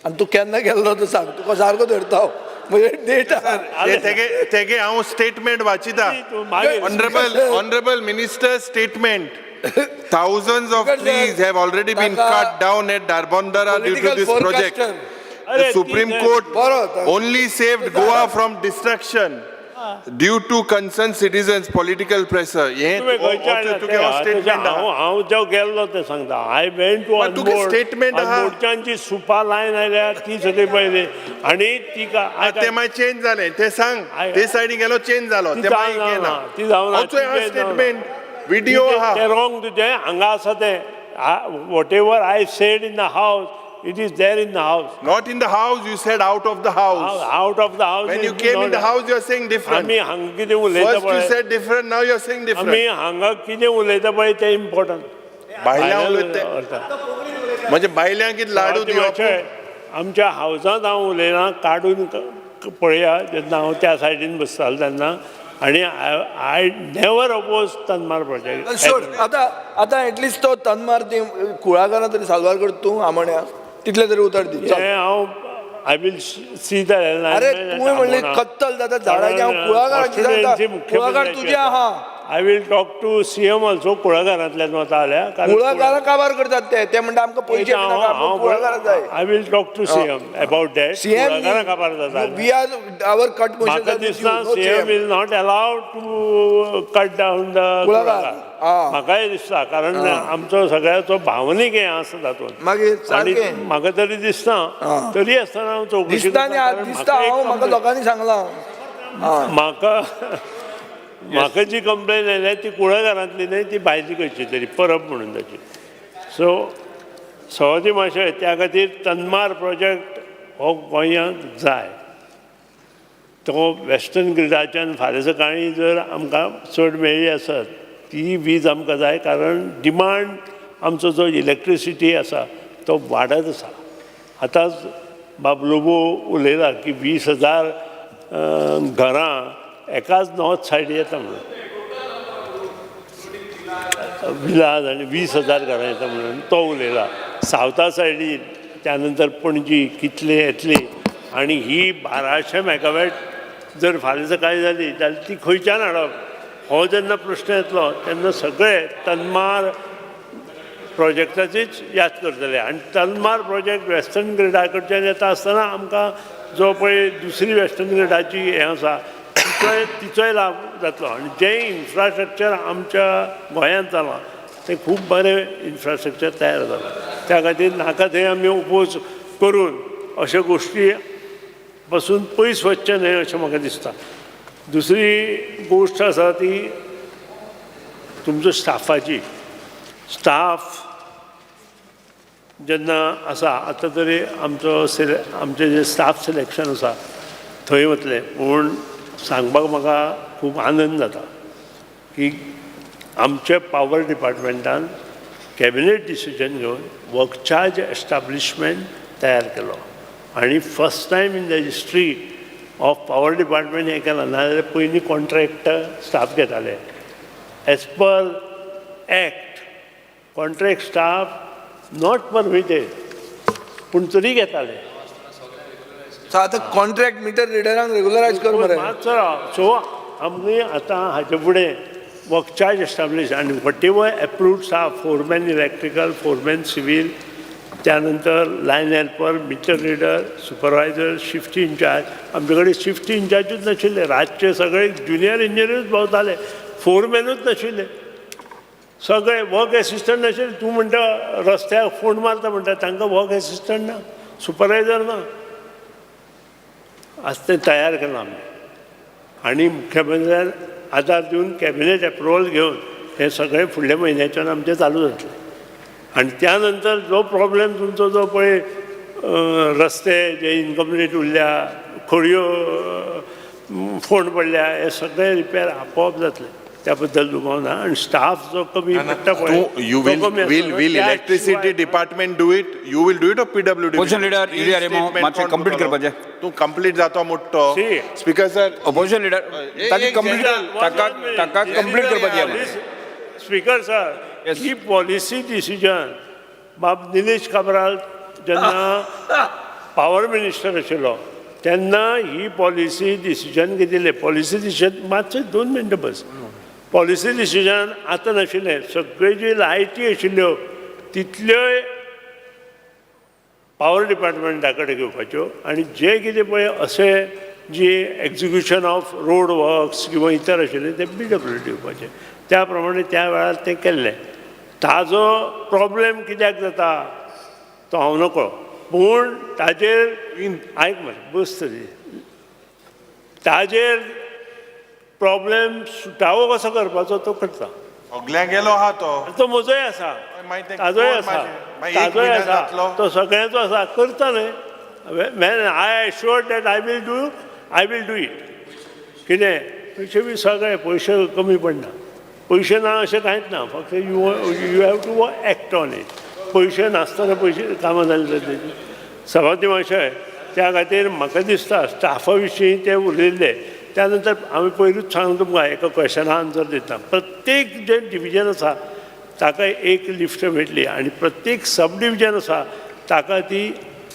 आनी तूं केन्ना गेल्लो तो सांग तुका सारको धरता हांव म्हणजे डेट तेगे हांव स्टेटमेंट वाचिता. Honourable minister statement. Thousands of trees have already been cut down at Darbandara due to this project. The Supreme Court only saved Goa from destruction due to concerned citizens' political pressure. हांव जो गेल्लो ते सांगता. I went to अनमोडच्यान सुपा line आयल्या ती सगळी पळयली आनी ती ते मागीर चेंज जालें ते सांग. ते सायडीन गेलो चेंज जालो ते ती जावन स्टेटमेंट व्हिडिओ ते रॉंग तुजें हांगा आसा तें what ever I said in the हावस it is there in the house. Not in the house, you said out of the house. Out of the house. When you came in the house, you are saying different. आमी हांगा कितें उलयता First you said different, now you are saying different. आमी हांगा कितें उलयता पळय तें इम्पॉर्टंट. भायल्यां उलयता म्हणजे भायल्यां कितें लाडू दिवप. आमच्या हावसांत हांव उलयना काडून पळया जेन्ना हांव त्या सायडीन बसतालो तेन्ना आनी आय नेवर अपोज तनमार प्रोजेक्ट. सोड आतां एटलिस्ट तो तनमार ती कुळागरां तरी साल्वार कर तूं आमोण्या तितले तरी उतर दी. हांव आय विल सी द. अरे तुवें म्हणलें कत्तल जाता झाडांची हांव कुळागर तुजे आहा. I will talk to CM also. कुळागरांतल्यान वता जाल्यार कुळागरां काबार करतात ते म्हणटा आमकां पयशे कुळागरां जाय. I will talk to CM about that. कुळागरां काबार जाता. वी आर आवर कट म्हाका दिसता CM will not allow to cut down the कुळागर. म्हाकाय दिसता कारण आमचो सगळ्याचो भावनीक हें आसा तातूंत. आनी म्हाका तरी दिसता तरी आसतना हांव चवकशी म्हाका लोकांनी सांगलां म्हाका जी कंप्लेन आयल्या ती कुळागरांतली न्हय ती भायली खंयची तरी परब म्हणून ताची. सो सवाजी मातशें त्या खातीर तनमार प्रोजेक्ट हो गोंयांत जाय. तो वेस्टर्न ग्रिडाच्यान फाल्यां सकाळीं जर आमकां चड मेळ्ळी आसत ती वीज आमकां जाय कारण डिमांड आमचो जो इलेक्ट्रिसिटी आसा तो वाडत आसा. आतांच बाबलोबो उलयला की 20,000 घरां एकाच नॉर्थ सायडी येता म्हणून विलाज आनी 20,000 घरां येता म्हणून तो उलयला. सावथा सायडीन त्या नंतर पणजी कितले येतली आनी ही 1200 मेगावॅट जर फाल्यां सकाळीं जाली जाल्यार ती खंयच्यान हाडप हो जेन्ना प्रश्न येतलो तेन्ना सगळे तनमार प्रोजेक्टाचीच याद करतले. आनी तनमार प्रोजेक्ट वेस्टर्न ग्रिडा कडच्यान येता आसतना आमकां जो पळय दुसरी वेस्टर्न ग्रिडाची हें आसा तिचोय लाभ जातलो. आनी जें इन्फ्रास्ट्रक्चर आमच्या गोंयांत जालां तें खूब बरें इन्फ्रास्ट्रक्चर तयार जालां. त्या खातीर नाका थंय आमी ओपोज करून अश्यो गोश्टी पासून पयस वचचें न्हय अशें म्हाका दिसता. दुसरी गोश्ट आसा ती तुमचो स्टाफाची. स्टाफ जेन्ना आसा आतां तरी आमचें जें स्टाफ सिलेक्शन आसा थंय वतलें पूण सांगपाक म्हाका खूब आनंद जाता की आमच्या पावर डिपार्टमेंटान कॅबिनेट डिसिजन घेवन वर्क चार्ज एस्टाब्लिशमेंट तयार केलो आनी first time in the history of power department हें केलां. नाजाल्यार पयलीं कॉन्ट्रॅक्टर स्टाफ घेताले as per act, contract staff not permitted. पूण तरी घेताले. सो आतां कॉन्ट्रॅक्ट मिटर रिडरांक रेगुलरायज कर मरे. मातसो राव. सो आमगे आतां हाचे फुडें वर्क चार्ज एस्टाब्लीश आनी whatever approved staff, foreman electrical, foreman civil, त्यानंतर line helper, meter reader, supervisor, shift in charge. आमचे कडेन शिफ्ट इंचार्जूच नाशिल्ले. रातचे सगळे ज्युनियर इंजिनियरूच भोंवताले, फोरमॅनूच नाशिल्ले. सगळे वर्क एसिस्टंट नाशिल्ले. तूं म्हणटा रस्त्याक फोंड मारता म्हणटा, तांकां वर्क एसिस्टंट ना, सुपरवायझर ना. आज तें तयार केलां आमी आनी मुख्यमंत्र्यान आदार दिवन कॅबिनेट एप्रुवल घेवन हे सगळे फुडल्या म्हयन्याच्यान आमचें चालू जातलें. आनी त्या नंतर जो प्रॉब्लेम तुमचो जो पळय रस्ते जे इनकम्प्लीट उरल्या, खडयो फोंड पडल्या, हे सगळे रिपेर आपोवप जातले. त्या बद्दल दुबाव ना. आनी स्टाफ जो कमी पडटा पळय, You will electricity department do it? You will do it or PWD? Opposition leader, मातशें complete करपाचें. तूं complete जातो मोठो. See. Speaker sir. Opposition leader, ताका complete करपाचें. स्पीकर सर, ही पॉलिसी डिसिजन बाब निलेश काब्राल जेन्ना पावर मिनिस्टर आशिल्लो तेन्ना ही पॉलिसी डिसिजन घेतिल्लें. पॉलिसी डिसिजन मातशें 2 मिनटां बस. पॉलिसी डिसिजन आतां नाशिल्लें. सगळ्यो ज्यो लायटी आशिल्ल्यो तितल्योय पावर डिपार्टमेंटा कडेन घेवपाच्यो आनी जे कितें पळय अशें जी एक्झिक्युशन ऑफ रोड वर्क्स किंवा इतर आशिल्ले ते PWD दिवपाचे. त्या प्रमाणे त्या वेळार तें केल्लें. ताजो प्रॉब्लेम कित्याक जाता तो हांव नकळो, पूण ताजेर आयक मरे बस तरी, ताजेर प्रॉब्लेम सुटावो कसो करपाचो तो करता. सगळ्या गेलो आहा तो म्हजोय आसा, ताजोय आसा, ताजोय आसा, तो सगळ्यांचो आसा, करता न्हय. I assured that I will do it. कितें पयशे बी सगळे पयशे कमी पडना. पयशे ना अशें कांयच ना. फक्त you have to act on it. पयशे नासतना पयशे कामां जाल्ले तेजी सभापती महाशय. त्या खातीर म्हाका दिसता स्टाफा विशीं ते उलयल्ले. त्यानंतर आमी पयरूच सांगून तुमकां एका क्वेश्चना आन्सर दिता. प्रत्येक जे डिविजन आसा ताका एक लिफ्ट मेळटली आनी प्रत्येक सब डिविजन आसा ताका ती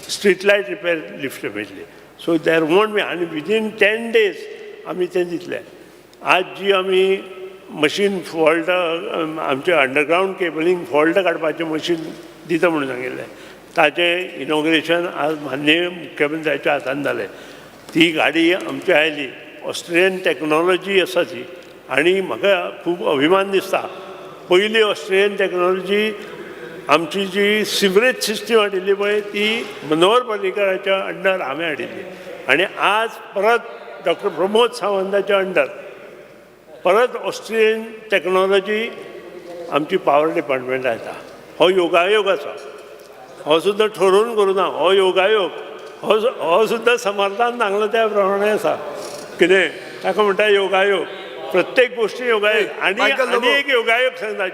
स्ट्रीट लायट रिपेर लिफ्ट मेळटली. So there won't be. आनी विदीन 10 days आमी तें दितलें. आज जी आमी मशीन फॉल्ट आमचे अंडरग्रावंड केबलींग फॉल्ट काडपाचें मशीन दिता म्हणून सांगिल्लें, ताचें इनॉग्रेशन आज माननीय मुख्यमंत्र्याच्या हातान जालें. ती गाडी आमची आयली. ऑस्ट्रेलियन टॅक्नॉलॉजी आसा ती आनी म्हाका खूब अभिमान दिसता. पयली ऑस्ट्रेलियन टॅक्नॉलॉजी आमची जी सिवरेज सिस्टम हाडिल्ली पळय ती मनोहर पर्रीकराच्या अंडर हांवें हाडिल्ली. आनी आज परत डॉक्टर प्रमोद सावंताच्या अंडर परत ऑस्ट्रेलियन टॅक्नॉलॉजी आमची पावर डिपार्टमेंटान येता. हो योगायोग आसा. हो सुद्दां ठरोवन करूं ना. हो योगायोग हो सुद्दां समर्थान सांगलो त्या प्रमाणे आसा. कितें ताका म्हणटा योगायोग. प्रत्येक गोष्टी योगायोग. आनी एक योगायोग सांगता.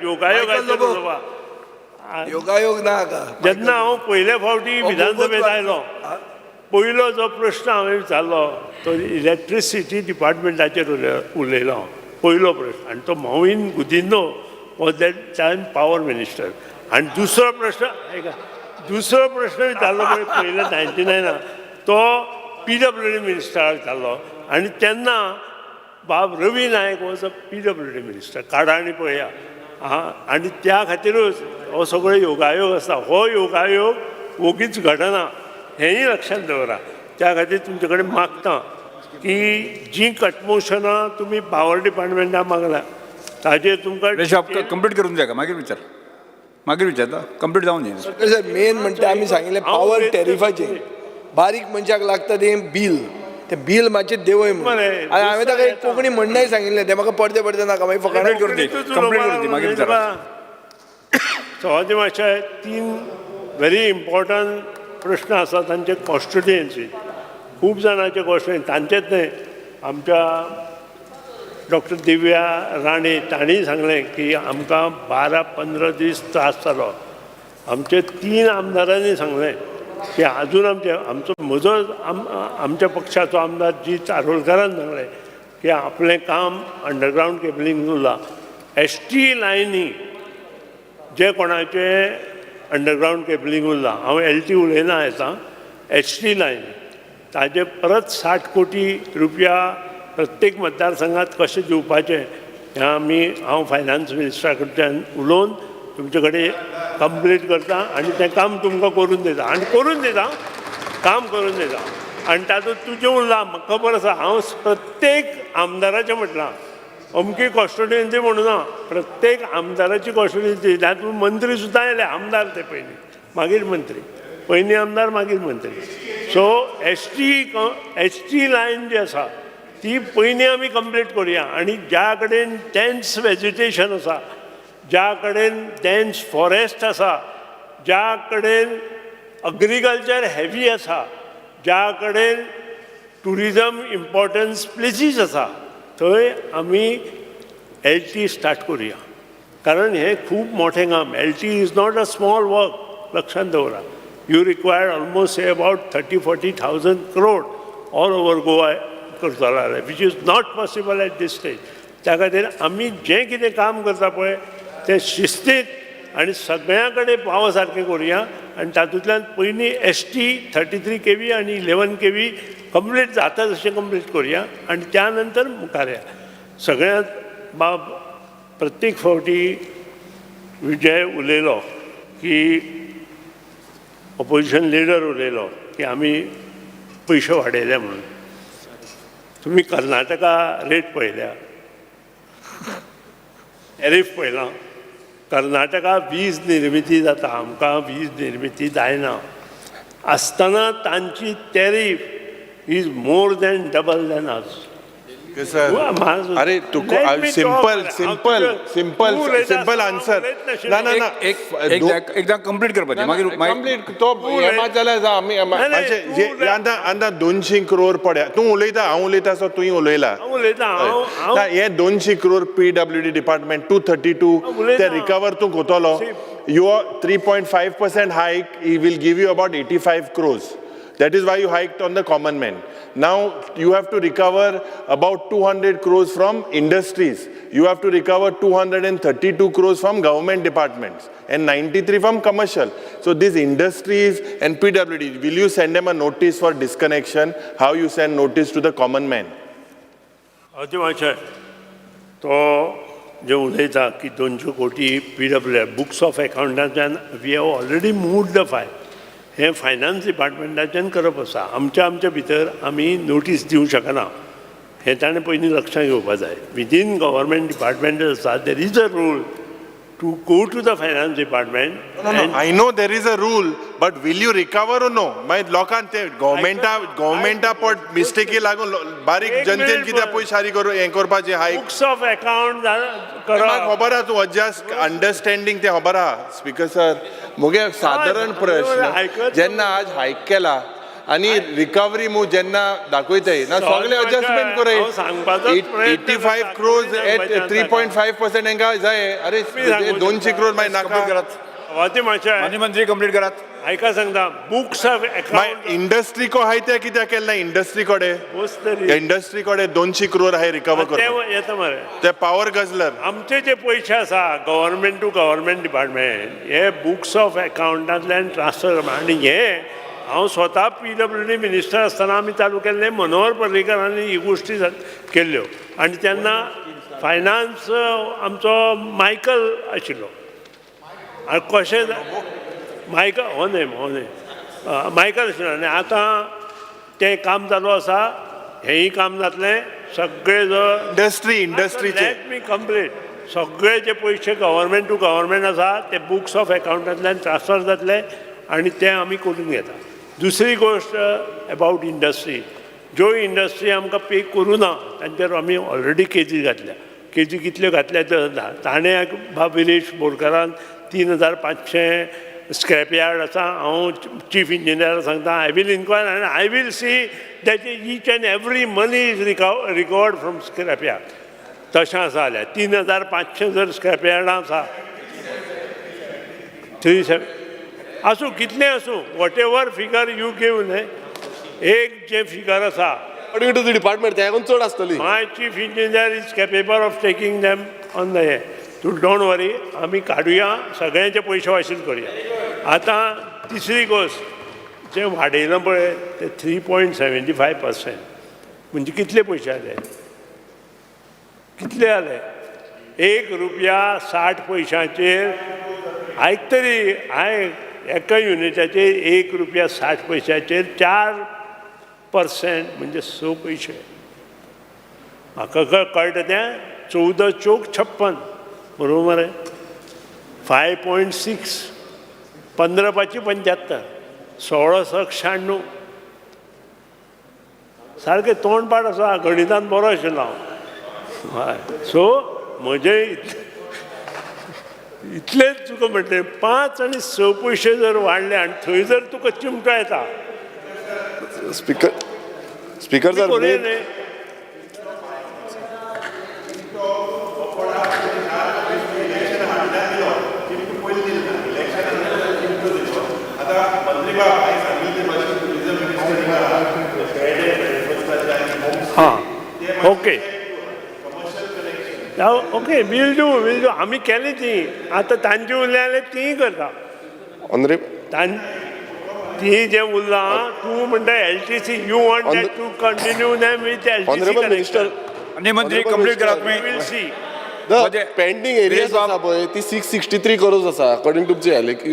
योगायोग ना का. जेन्ना हांव पयल्या फावटी विधानसभेत आयलो पयलो जो प्रश्न हांवें विचारलो तो इलेक्ट्रिसिटी डिपार्टमेंटाचेर उलयलो हांव. पयलो प्रश्न. आनी तो Mauvin Godinho was that time power minister. आनी दुसरो प्रश्न विचारलो पळय पयले 99 तो PWD मिनिस्टराक विचारलो. आनी तेन्ना बाब Ravi Naik was a PWD minister. काडा आनी पळया. आनी त्या खातीरूच हो सगळो योगायोग आसा. हो योगायोग ओगीच घडना हेंय लक्षांत दवरा. त्या खातीर तुमचे कडेन मागता की जी कटमोशनां तुमी पावर डिपार्टमेंटाक मागला ताजेर तुमकां कंप्लीट करून द्या का मागीर विचारता कंप्लीट जावन दी. मेन म्हणटा आमी सांगिल्लें पावर टॅरिफाचें बारीक मनशाक लागता तें बिल. तें बिल मातशें देंवय म्हणून. आनी हांवें ताका एक कोंकणी म्हणणें सांगिल्लें तें म्हाका पडते नाका मागीर फकाणां करून दी. कंप्लीट करून दी मागीर विचारा. सभापती महाशय 3 व्हेरी इम्पॉर्टंट प्रश्न आसा तांचे कॉन्स्टिट्युएन्सी. खूब जाणांचे कॉन्स्टिट्युएन्सी तांचेच न्हय. आमच्या डॉक्टर दिव्या राणे तांणी सांगलें की आमकां 12-15 दीस त्रास जालो. आमचे 3 आमदारांनी सांगलें की अजून म्हजो आमच्या पक्षाचो आमदार जी चारोलकरान सांगलें की आपलें काम अंडरग्रावंड केबलिंग उरलां. ST लायनी जे कोणाचे अंडरग्रावंड केबलिंग उरलां हांव LT उलयना येता ST लायन ताजे परत 60 कोटी रुपया प्रत्येक मतदारसंघात कशें दिवपाचे हें हांव फायनान्स मिनिस्टरा कडच्यान उलोवन तुमचे कडेन कंप्लीट करता आनी तें काम तुमकां करून दिता आनी करून दिता काम करून दिता आनी तातूंत तुजें उरलां म्हाका खबर आसा हांव प्रत्येक आमदाराचें म्हटलां अमकी कॉन्स्टिट्युएन्सी म्हणून ना प्रत्येक आमदाराची कॉन्स्टिट्युएन्सी तातूंत मंत्री सुद्दां आयले आमदार ते पयलीं मागीर मंत्री पयलीं आमदार मागीर मंत्री सो ST लायन जी आसा ती पयलीं आमी कंप्लीट करुया आनी ज्या कडेन डेन्स वेजिटेशन आसा ज्या कडेन डेन्स फॉरेस्ट आसा ज्या कडेन एग्रीकल्चर हेवी आसा ज्या कडेन टुरिजम इम्पॉर्टन्स प्लेसीस आसा थंय आमी LT स्टार्ट करुया कारण हें खूब मोठें काम LT is not a small work लक्षांत दवरा you require almost say about 30-40,000 crore all over Goa करतलो जाल्यार which is not possible at this stage त्या खातीर आमी जें कितें काम करता पळय तें शिस्तीत आनी सगळ्यां कडेन पाव सारकें करुया आनी तातूंतल्यान पयलीं ST 33 kV आनी 11 kV कंप्लीट जाता तशें कंप्लीट करुया आनी त्या नंतर मुखार या सगळ्यांत बाब प्रत्येक फावटी विजय उलयलो की ऑपोजिशन लिडर उलयलो की आमी पयशे वाडयले म्हणून तुमी कर्नाटका रेट पळयल्या टॅरिफ पळयलां कर्नाटका वीज निर्मिती जाता आमकां वीज निर्मिती जायना आसतना तांची tariff is more than double than आस सर अरे सिंपल आन्सर ना ना ना एकदा कंप्लीट करपाचें मागीर कंप्लीट तो हेमात जाल्यार जा आमी आतां 200 crore पड्या तूं उलयता हांव उलयता सो तुवें उलयला हे 200 crore PWD डिपार्टमेंट 232 ते रिकवर तूं कोतलो युअर 3.5% हायक ही will give you about 85 crores. That is why you hiked on the common man. Now you have to recover about 200 crores from industries. You have to recover 232 crores from government departments and 93 from commercial. So these industries and PWD, will you send them a notice for disconnection? How you send notice to the common man? अतिमाचे तो जे उलयता की 200 crore PWD books of अकाउंटांतल्यान we have already moved the file हें finance डिपार्टमेंटाच्यान करप आसा आमच्या भितर आमी नोटीस दिवंक शकना हें ताणें पयलीं लक्षांत घेवपा जाय विदीन गव्हर्मेंट डिपार्टमेंट आसा there is a rule to go to the finance department I know there is a rule, but will you recover or no? मागीर लोकांक ते गव्हर्मेंटा पट मिस्टेकी लागून बारीक जनतेन कित्याक पयशारी करूं हें करपाचें हायक बुक्स ऑफ अकाउंट करप खबर आहा तूं जस्ट अंडरस्टँडींग ते खबर आहा स्पीकर सर मुगे सादारण प्रश्न जेन्ना आज हायक केला आनी रिकवरी मूव जेन्ना दाखयताय ना सगळे अडजस्टमेंट कराय 85 crores at 3.5% हेंका जाय अरे 200 crores मागीर नाका माजी मंत्री कंप्लीट करात आयका सांगता बुक्स ऑफ अकाउंट इंडस्ट्री को हाय ते कित्याक केलें इंडस्ट्री कडेन इंडस्ट्री कडेन 200 crore हाय रिकवर करपाक येता मरे ते पॉवर गजलर आमचे जे पयशे आसा गव्हर्मेंट टू गव्हर्मेंट डिपार्टमेंट हे बुक्स ऑफ अकाउंटांतल्यान ट्रान्सफर आनी हे हांव स्वता PWD मिनिस्टर आसतना आमी चालू केल्ले मनोहर पर्रीकरांनी ही गोश्टी केल्ल्यो आनी तेन्ना फायनान्स आमचो मायकल आशिल्लो आनी कशें मायकल हो न्हय मायकल आशिल्लो आनी आतां तें काम चालू आसा हेंय काम जातलें सगळे जो इंडस्ट्रीचे लेट मी कंप्लीट सगळे जे पयशे गव्हर्मेंट टू गव्हर्मेंट आसा ते बुक्स ऑफ अकाउंटांतल्यान ट्रान्सफर जातले आनी ते आमी करून घेता दुसरी गोश्ट अबावट इंडस्ट्री ज्यो इंडस्ट्री आमकां पे करूं ना तांचेर आमी ऑलरेडी केजी घातल्या केजी कितल्यो घातल्या त्यो ताणें विरेश बोरकारान 3,500 स्क्रॅप यार्ड आसा हांव चीफ इंजिनियराक सांगता आय वील इन्क्वायर आनी I will see that each and every money is recovered from scrap yard तशें आसा जाल्यार 3,500 जर स्क्रॅप यार्डां आसा 37 आसूं कितलें आसूं whatever figure you give न्हय एक जे फिगर आसा डिपार्टमेंट त्या चड आसतली my chief engineer is capable of taking them on the हे तू डोंट वरी, आम्ही काढूया, सगळ्यांचे पयशे वाशील करूया. आतां तिसरी गोष्ट जे वाडयलां पळय ते 3.75%. म्हणजे कितले पयशे जाले? कितले जाले? ₹1.60 आयक तरी, एका युनिटाचेर ₹1.60 4% म्हणजे 6 पयशे. म्हाका कळटा तें 14 चौक 56 बरोबर मरे. 5.6 15 पाची 75 16 सक 96. सारकें तोंडपाट आसा, गणितांत बरो आशिल्लो हांव. हय, सो म्हजे इतलेच तुका म्हणटलें 5 आनी 6 पयशे जर वाडले आनी थंय जर तुका चिमटो येता. स्पीकर सर हां, ओके ओके, वील डू आमी केली ती. आतां तांची उरले जाल्यार तीय करता. ती जे उरलां, तूं म्हणटा LTC, you want that to continue them with LTC. अन्य मंत्री कंप्लीट करा तुम्ही. Will see. पेंडिंग एरियाज आसा पळय ती 663 करोड आसा अकॉर्डिंग टू तुमचे LAQ.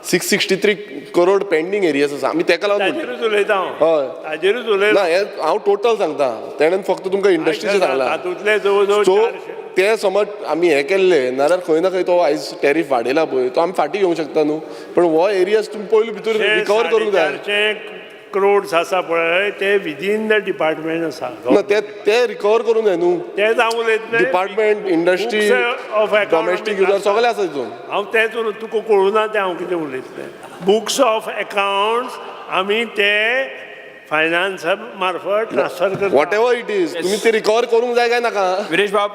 663 करोड पेंडिंग एरियाज आसा. आमी तेका लागून ताजेरूच उलयता हांव. हय, ताजेरूच ना उलयता. हांव टोटल सांगता. तेणेन फक्त तुमकां इंडस्ट्रीचे सांगला. तातूंतले जवळ जवळ सो 400. ते समज आमी हे केल्ले नाल्यार खंय ना खंय तो आयज टॅरीफ वाडयला पळय तो आमी फाटीं घेवंक शकता न्हू. पण हो एरियाज तुमी पयलीं भितर रिकवर करूंक जाय. 450 crores आसा पळय ते विदीन द डिपार्टमेंट आसा. ना ते रिकवर करूंक जाय न्हू. ते जावं उलयतले. डिपार्टमेंट, इंडस्ट्री, डोमेस्टीक युजर सगळे आसा तितून. हांव तेच तुका कळुना तें हांव कितें उलयतलें. बुक्स ऑफ अकाउंट्स आमी ते फायनान्स मार्फत ट्रान्सफर करता. वॉट एवर इट इज तुमी ते रिकवर करूंक जाय काय नाका. विरेश बाब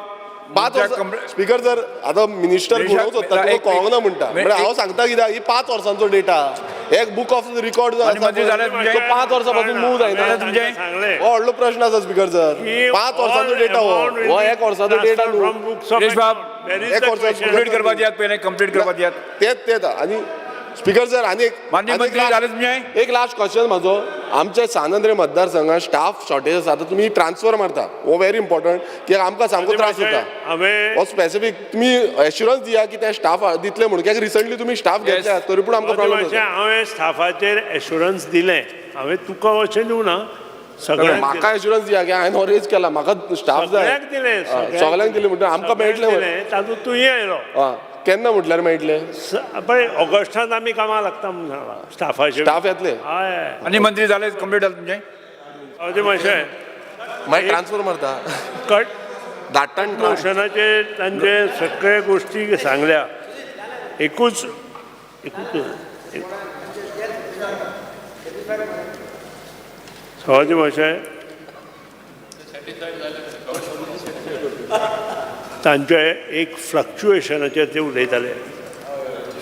5 वर्सां स्पीकर जर आतां मिनिस्टर घुंवोवंक सोदता तुका कळोंक ना म्हणटा. म्हणजे हांव सांगता कित्याक ही 5 वर्सांचो डेटा. एक बुक ऑफ रिकॉर्ड जो आसा मंत्री जाल्यार तो 5 वर्सां पासून मूव जायना. सांगलें हो व्हडलो प्रश्न आसा स्पीकर सर. 5 वर्सांचो डेटा हो 1 वर्साचो डेटा न्हू. विरेश बाब 1 वर्साचो कंप्लीट करपाक दियात, पहिले कंप्लीट करपाक दियात. तेच आनी स्पीकर सर आनी माननीय मंत्री जाले तुमचे. एक लास्ट क्वेश्चन म्हाजो. आमच्या सांद्रे मतदारसंघात स्टाफ शॉर्टेज आसा. आतां तुमी ट्रान्सफर मारता हो व्हेरी इम्पॉर्टंट कित्याक आमकां सामको त्रास जाता. हो स्पेसिफीक तुमी एश्युरन्स दिया की ते स्टाफ दितले म्हणून. कित्याक रिसंटली तुमी स्टाफ घेतल्या तरी पूण आमकां प्रॉब्लेम जाता. हांवें स्टाफाचेर एश्युरन्स दिलें. हांवें तुका अशें दिवना, सगळ्यांक म्हाका एश्युरन्स दिया की हांवें हो रेज केला. म्हाका स्टाफ जाय. दिलें. सगळ्यांक दिले म्हणटा आमकां मेळटले. तातूंत तुंय आयलो. केन्ना म्हटल्यार मेळटले. पळय ऑगस्टांत आमी कामां लागता म्हणून सांगला स्टाफाचे. स्टाफ येतले. हय, अन्य मंत्री जाले कंप्लीट जाले तुमचे. अशें मातशें मागीर ट्रान्सफर मारता. कट धाडटा मोशनाचेर तांचे सगळे गोश्टी सांगल्या. एकूच सवाजी मातशें तांचे एक फ्लक्च्युएशनाचेर ते उलयताले.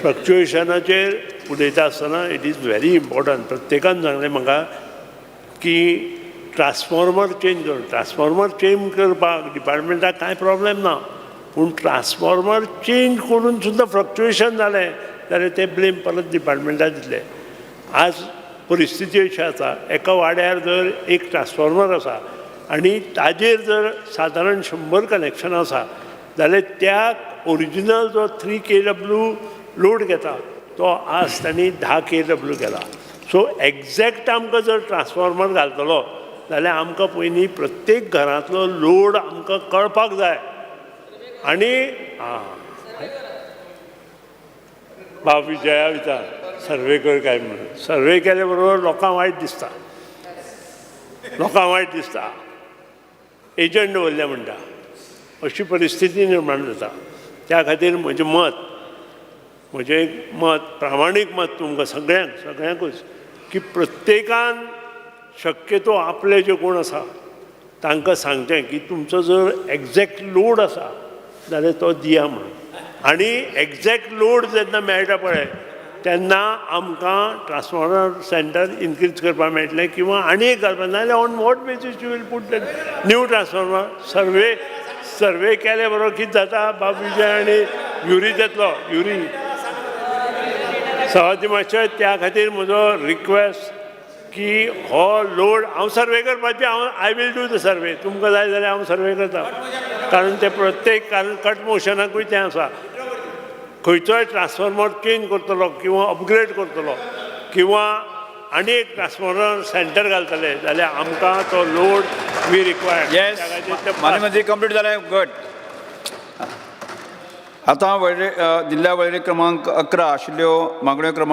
फ्लक्च्युएशनाचेर उलयता आसतना इट इज व्हेरी इम्पॉर्टंट. प्रत्येकान सांगलें म्हाका की ट्रान्सफॉर्मर चेंज कर. ट्रान्सफॉर्मर चेंज करपाक डिपार्टमेंटाक कांय प्रॉब्लेम ना. पूण ट्रान्सफॉर्मर चेंज करून सुद्दां फ्लक्च्युएशन जालें जाल्यार ते ब्लेम परत डिपार्टमेंटाक दितले. आज परिस्थिती अशी आसा, एका वाड्यार जर एक ट्रान्सफॉर्मर आसा आनी ताजेर जर सादारण 100 कनेक्शन आसा जाल्यार त्या ओरिजिनल जो 3 kW लोड घेता तो आज तांणी 10 kW केला. सो एग्जॅक्ट आमकां जर ट्रान्सफॉर्मर घालतलो जाल्यार आमकां पयलीं प्रत्येक घरांतलो लोड आमकां कळपाक जाय. आनी बाब विजया विचार सर्वे कर काय म्हणून. सर्वे केले बरोबर लोकांक वायट दिसता. एजंट दवरले म्हणटा. अशी परिस्थिती निर्माण जाता. त्या खातीर म्हजें मत प्रामाणीक मत तुमकां सगळ्यांकूच की प्रत्येकान शक्यतो आपले जे कोण आसा तांकां सांगचें की तुमचो जर एग्जॅक्ट लोड आसा जाल्यार तो दिया म्हणून. आनी एग्जॅक्ट लोड जेन्ना मेळटा पळय तेन्ना आमकां ट्रान्सफॉर्मर सेंटर इनक्रीज करपाक मेळटलें किंवा आनी एक घालपाक. नाजाल्यार on what basis you will put new transformer. Survey survey केले बरोबर कितें जाता बाब विजय आनी युरी जातलो युरी सवाती मातशें त्या खातीर म्हजो रिक्वेस्ट की हो लोड हांव सर्वे करपाचें I will do the survey तुमकां जाय जाल्यार हांव सर्वे करता कारण ते प्रत्येक कारण कट मोशनाकूय तें आसा खंयचोय ट्रान्सफॉर्मर चेंज करतलो किंवा अपग्रेड करतलो किंवा आनी एक ट्रान्सफॉर्मर सेंटर घालतले जाल्यार आमकां तो लोड वी रिक्वायर्ड येस माझे मते कंप्लीट जालें गट आतां वळेरी दिल्ल्या वळेरी क्रमांक 11 आशिल्ल्यो मागण्यो क्रमांक